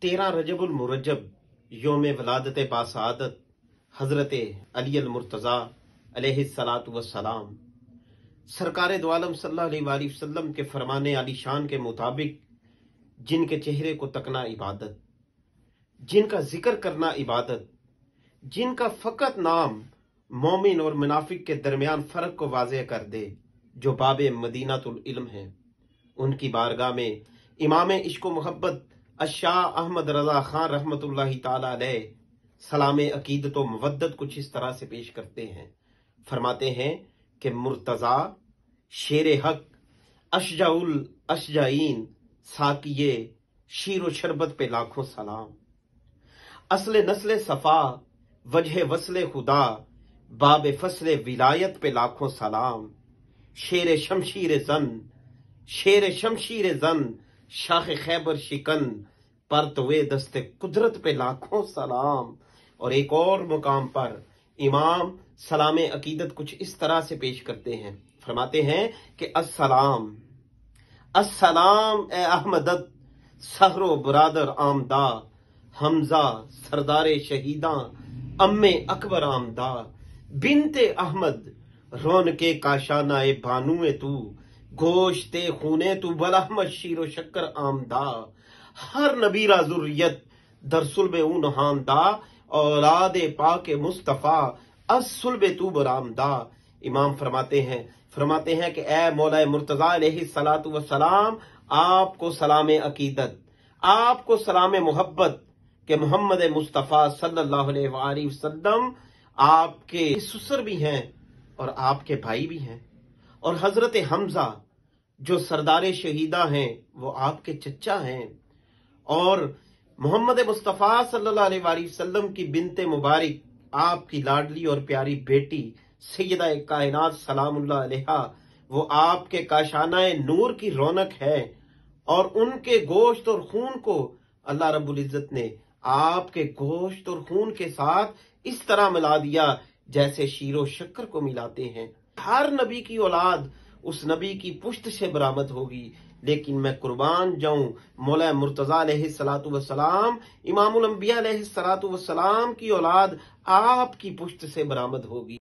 13 रजबुल मुरज्जब योम वलादत बासादत हजरत अली अल मुर्तज़ा अलैहिस्सलातु वस्सलाम सरकार दो आलम सल्लल्लाहु अलैहि वसल्लम के फरमाने आली शान के मुताबिक जिनके चेहरे को तकना इबादत, जिनका जिक्र करना इबादत, जिनका फकत नाम मोमिन और मुनाफिक के दरमियान फर्क को वाज़ेह कर दे, जो बाबे मदीनातुल इल्म है, उनकी बारगाह में इमाम इश्क मोहब्बत अशाह अहमद रजा खान रहमतुल्लाहि ताला अलैह सलाम अकीदत व मवद्दत कुछ इस तरह से पेश करते हैं। फरमाते हैं कि मुर्तज़ा शेर हक अशजाउल अशजाइन साकिये शीर शरबत पे लाखों सलाम, असले नस्ले सफा वजह वसले खुदा बाब फसले विलायत पे लाखों सलाम, शेर शमशीर जन शाख खैबर शिकन परतवे दस्ते कुदरत पे लाखों सलाम। और एक और मुकाम पर इमाम सलाम अकीदत कुछ इस तरह से पेश करते हैं। फरमाते हैं कि अस्सलाम अस्सलाम ए अहमदत सहरो बुरादर आमदा, हमजा सरदारे शहीदा अम्मे अकबर आमदा, बिनते अहमद रोन के काशाना ए बानुए तू, गोश्ते खूने तू बलहमद शीरो शक्कर आमदा, हर नबीरा जुर्रियत दरसुल ऊन हामदा, औलादे पाके मुस्तफ़ा असुल तू बरामदा। इमाम फरमाते हैं कि ए मौला मुर्तज़ा अलैहिस्सलातु वस्सलाम, आपको सलाम अकीदत, आपको सलाम मोहब्बत के मोहम्मद मुस्तफ़ा सल्लल्लाहु अलैहि वसल्लम आपके ससुर भी हैं और आपके भाई भी हैं, और हजरत हमजा जो सरदारे शहीदा हैं वो आपके चचा हैं, और मोहम्मद मुस्तफ़ा सल्लल्लाहु अलैहि वसल्लम की बिनते मुबारक आपकी लाडली और प्यारी बेटी सैयदा कायनात सलामुल्लाह अलैहा, वो आपके काशानाए नूर की रौनक है, और उनके गोश्त और खून को अल्लाह रब्बुल इज्जत ने आपके गोश्त और खून के साथ इस तरह मिला दिया जैसे शीरो शक्कर को मिलाते हैं। हर नबी की औलाद उस नबी की पुश्त से बरामद होगी, लेकिन मैं कुर्बान जाऊं मौला मुर्तज़ा अलैहिस्सलातु वस्सलाम इमामुल अंबिया अलैहिस्सलातु वस्सलाम की औलाद आपकी पुश्त से बरामद होगी।